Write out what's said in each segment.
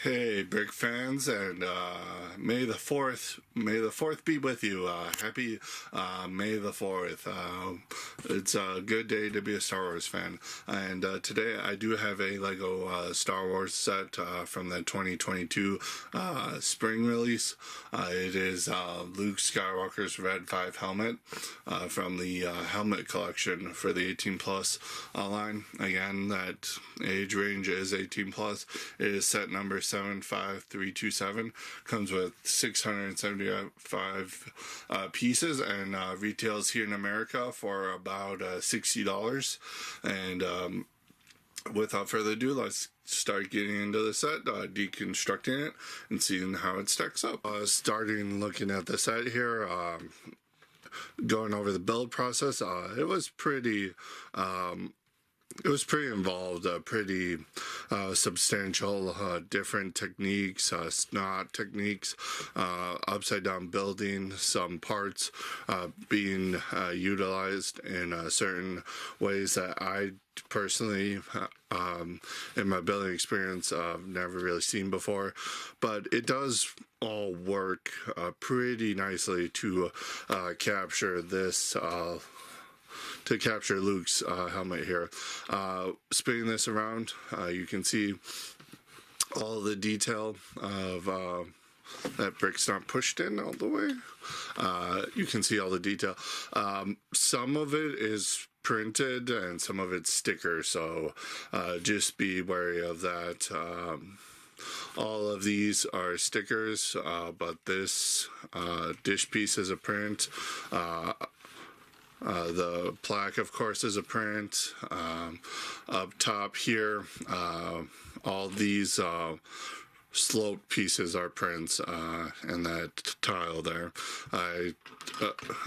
Hey, Brick fans, and May the Fourth be with you. Happy May the Fourth. It's a good day to be a Star Wars fan, and today I do have a Lego Star Wars set from the 2022 spring release. It is Luke Skywalker's Red 5 helmet from the helmet collection for the 18 plus line. Again, that age range is 18 plus. It is set number 75327, comes with 675 pieces, and retails here in America for about $60. And without further ado, let's start getting into the set, deconstructing it, and seeing how it stacks up. Starting looking at the set here, going over the build process, it was pretty involved, pretty substantial, different techniques, snot techniques, upside down building, some parts being utilized in certain ways that I personally, in my building experience, never really seen before, but it does all work pretty nicely to capture this to capture Luke's helmet here. Spinning this around, you can see all the detail of that brick's not pushed in all the way. You can see all the detail. Some of it is printed and some of it's sticker, so just be wary of that. All of these are stickers, but this dish piece is a print. The plaque, of course, is a print. Up top here, all these sloped pieces are prints, and that tile there. I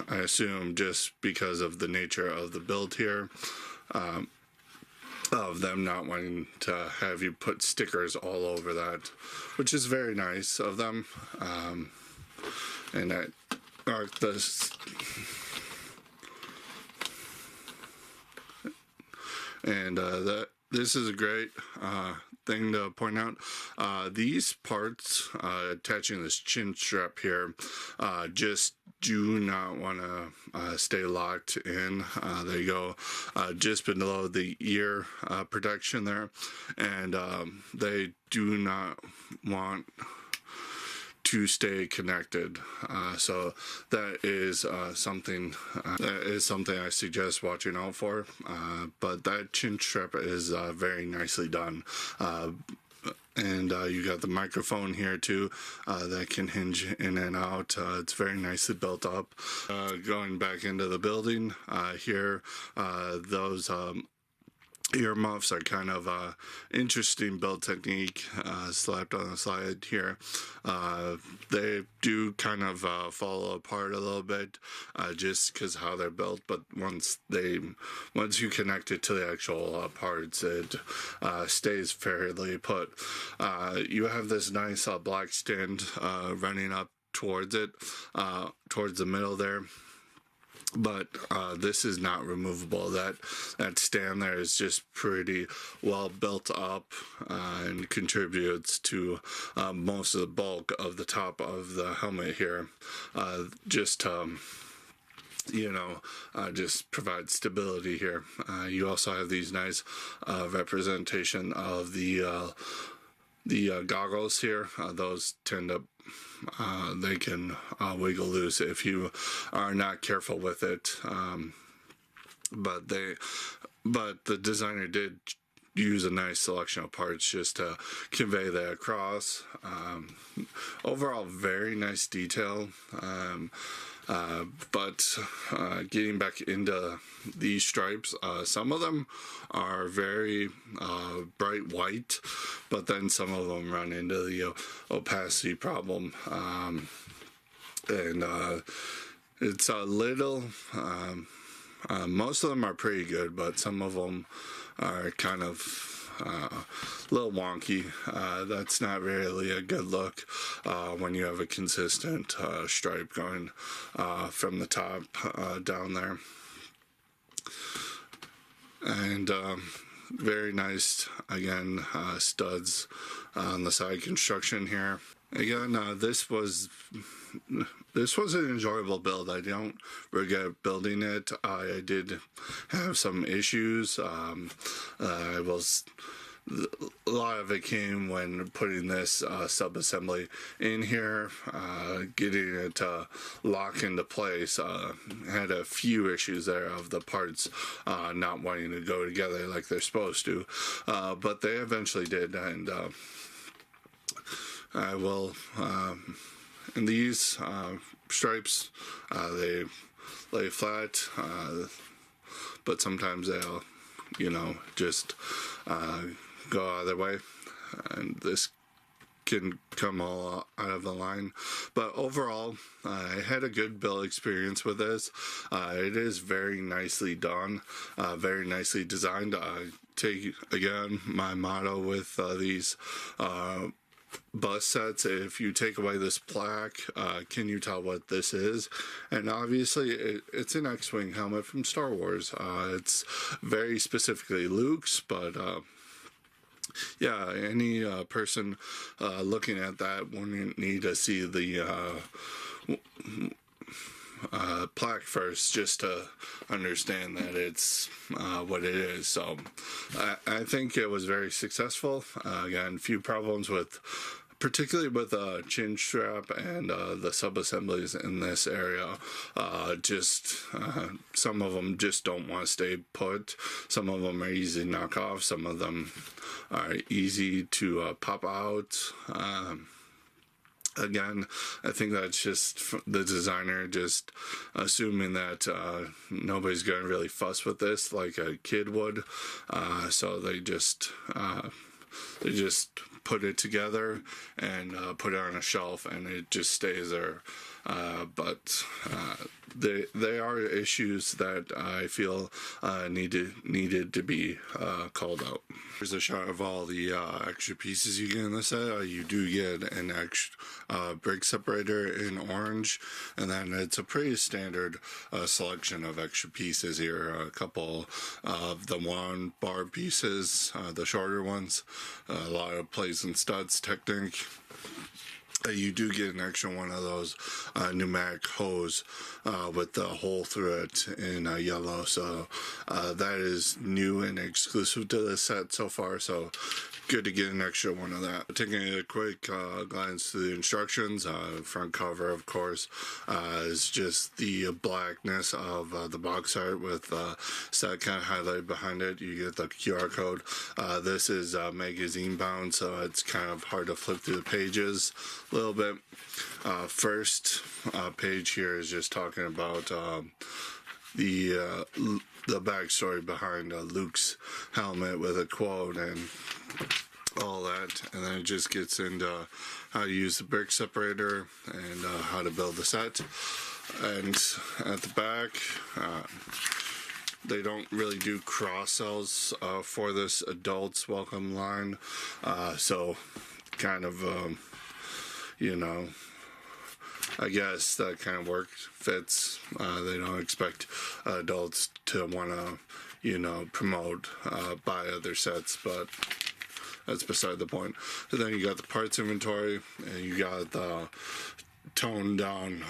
assume just because of the nature of the build here, of them not wanting to have you put stickers all over that, which is very nice of them. And that this. And this is a great thing to point out. These parts attaching this chin strap here just do not want to stay locked in. They go just below the ear protection there, and they do not want to stay connected, so that is something I suggest watching out for. But that chin strap is very nicely done. And you got the microphone here too that can hinge in and out. It's very nicely built up. Going back into the building here, those earmuffs are kind of a interesting build technique, slapped on the side here. They do kind of fall apart a little bit, just because how they're built, but once you connect it to the actual parts, it stays fairly put. You have this nice black stand running up towards it, towards the middle there. But this is not removable. That stand there is just pretty well built up and contributes to most of the bulk of the top of the helmet here. Just provide stability here. You also have these nice representation of the goggles here. Those tend to they can wiggle loose if you are not careful with it. But the designer did use a nice selection of parts just to convey that across. Overall, very nice detail. But getting back into these stripes, some of them are very bright white, but then some of them run into the opacity problem, and it's a little, most of them are pretty good, but some of them are kind of a little wonky. That's not really a good look when you have a consistent stripe going from the top down there. And very nice, again, studs on the side construction here. Again, this was an enjoyable build. I don't regret building it. I did have some issues. A lot of it came when putting this sub-assembly in here, getting it to lock into place. Had a few issues there of the parts not wanting to go together like they're supposed to, but they eventually did, and I will, in these stripes, they lay flat, but sometimes they'll, just go either way, and this can come all out of the line. But overall, I had a good build experience with this. It is very nicely done, very nicely designed. Take again my motto with these bus sets: if you take away this plaque, can you tell what this is? And obviously it's an X-Wing helmet from Star Wars. It's very specifically Luke's, but yeah, any person looking at that wouldn't need to see the plaque first just to understand that it's what it is. So I think it was very successful. Again, few problems with, particularly with chin strap and the sub-assemblies in this area. Some of them just don't want to stay put. Some of them are easy to knock off. Some of them are easy to pop out. Again, I think that's just the designer just assuming that nobody's going to really fuss with this like a kid would. So they just put it together and put it on a shelf, and it just stays there. But they are issues that I feel needed to be called out. Here's a shot of all the extra pieces you get in the set. You do get an extra brake separator in orange, and then it's a pretty standard selection of extra pieces here. A couple of the one bar pieces, the shorter ones, a lot of plates and studs, Technic. You do get an extra one of those pneumatic hose with the hole through it in yellow. So that is new and exclusive to the set so far. So good to get an extra one of that. Taking a quick glance through the instructions, front cover, of course, is just the blackness of the box art with set kind of highlighted behind it. You get the QR code. This is magazine bound, so it's kind of hard to flip through the pages a little bit. First page here is just talking about the backstory behind Luke's helmet with a quote and all that, and then it just gets into how to use the brake separator and how to build the set. And at the back, they don't really do cross sells for this adults welcome line, so kind of I guess that kind of fits. They don't expect adults to want to, promote, buy other sets, but that's beside the point. So then you got the parts inventory, and you got the toned down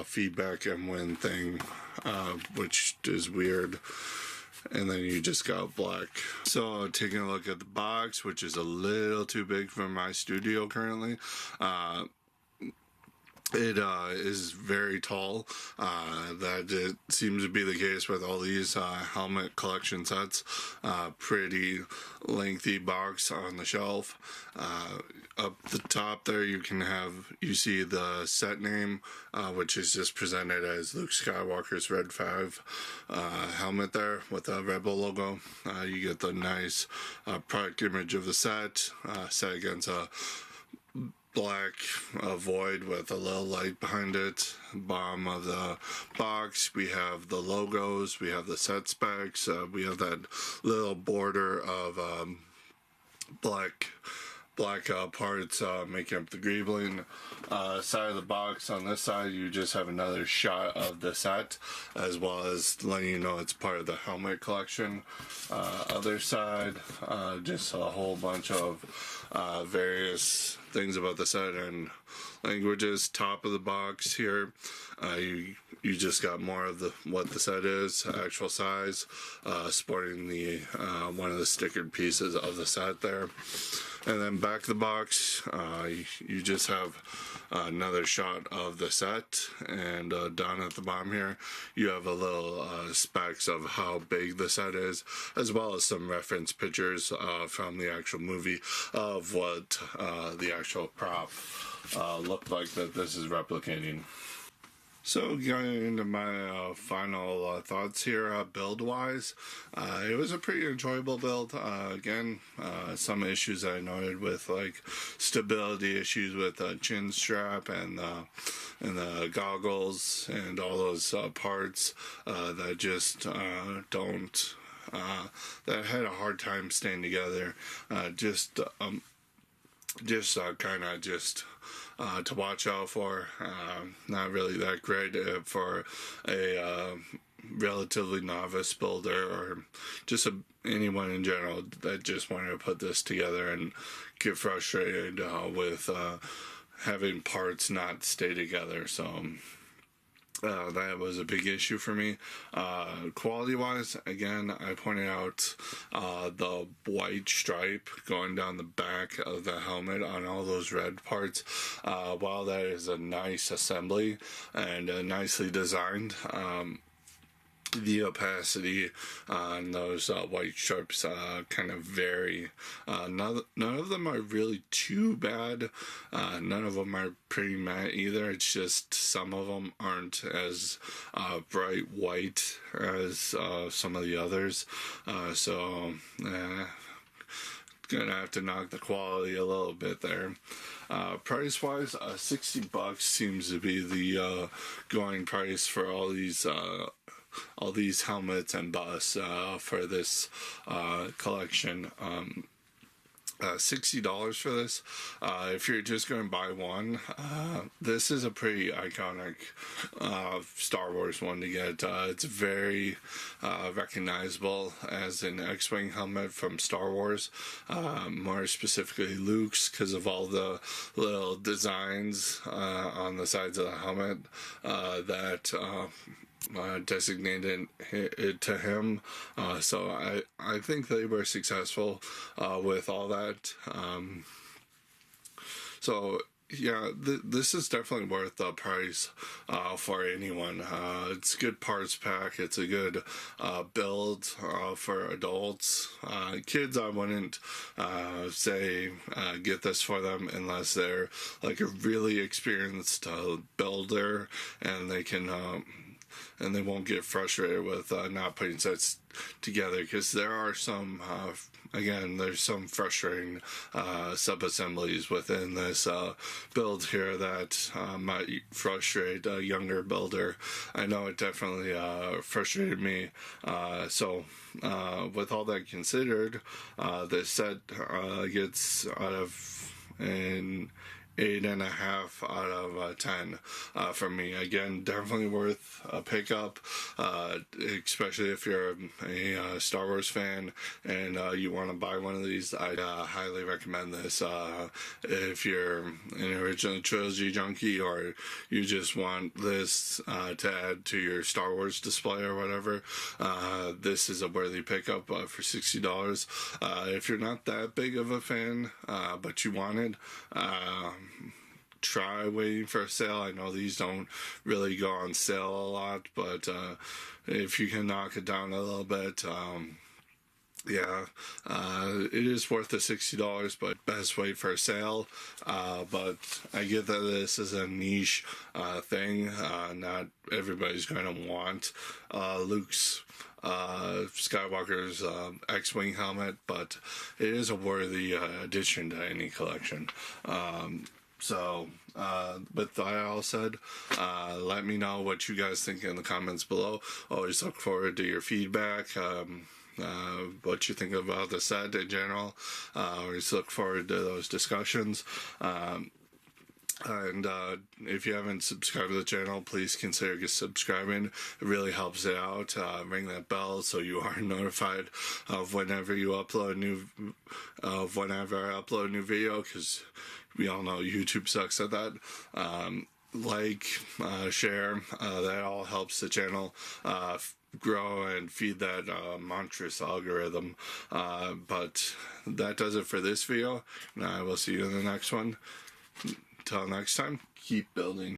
feedback and win thing, which is weird. And then you just got black. So taking a look at the box, which is a little too big for my studio currently. It is very tall. That it seems to be the case with all these helmet collection sets. Pretty lengthy box on the shelf. Up the top there you see the set name, which is just presented as Luke Skywalker's Red 5 helmet there with the Rebel logo. You get the nice product image of the set, set against a black void with a little light behind it. Bottom of the box we have the logos, we have the set specs, we have that little border of black black parts making up the greebling side of the box. On this side, you just have another shot of the set, as well as letting you know it's part of the helmet collection. Other side, just a whole bunch of various things about the set and languages. Top of the box here, you just got more of what the set is, actual size, sporting the one of the stickered pieces of the set there. And then back of the box, you just have another shot of the set, and down at the bottom here, you have a little specs of how big the set is, as well as some reference pictures from the actual movie of what the actual prop looked like that this is replicating. So going into my final thoughts here, build-wise, it was a pretty enjoyable build. Again, some issues I noted with like stability issues with the chin strap and the goggles and all those parts that just don't. That had a hard time staying together. To watch out for. Not really that great for a relatively novice builder, or just anyone in general that just wanted to put this together and get frustrated with having parts not stay together. So that was a big issue for me. Quality wise, again, I pointed out the white stripe going down the back of the helmet on all those red parts. While that is a nice assembly and nicely designed, the opacity on those white stripes kind of vary. None of them are really too bad. None of them are pretty matte either. It's just some of them aren't as bright white as some of the others. Gonna have to knock the quality a little bit there. Price wise, $60 seems to be the going price for all these helmets and busts for this collection. $60 for this. If you're just going to buy one, this is a pretty iconic Star Wars one to get. It's very recognizable as an X-Wing helmet from Star Wars, more specifically Luke's, because of all the little designs on the sides of the helmet that designated it to him. So I think they were successful with all that. Yeah, this is definitely worth the price for anyone. It's a good parts pack. It's a good build for adults. Kids, I wouldn't say get this for them unless they're like a really experienced builder, and they can and they won't get frustrated with not putting sets together, because there are some there's some frustrating sub-assemblies within this build here that might frustrate a younger builder. I know it definitely frustrated me. With all that considered, this set gets out of an 8.5 out of 10 for me. Again, definitely worth a pickup, especially if you're a Star Wars fan and you want to buy one of these. I'd highly recommend this. If you're an original trilogy junkie, or you just want this to add to your Star Wars display or whatever, this is a worthy pickup for $60. If you're not that big of a fan, but you want it, try waiting for a sale. I know these don't really go on sale a lot, but if you can knock it down a little bit, it is worth the $60, but best wait for a sale. But I get that this is a niche thing. Not everybody's going to want Luke's Skywalker's X-Wing helmet, but it is a worthy addition to any collection. With that all said, let me know what you guys think in the comments below. Always look forward to your feedback. what you think about the set in general. We just look forward to those discussions. And if you haven't subscribed to the channel, please consider subscribing. It really helps it out. Ring that bell so you are notified of whenever I upload a new video, because we all know YouTube sucks at that. Share, that all helps the channel grow and feed that monstrous algorithm. But that does it for this video, and I will see you in the next one. Until next time, keep building.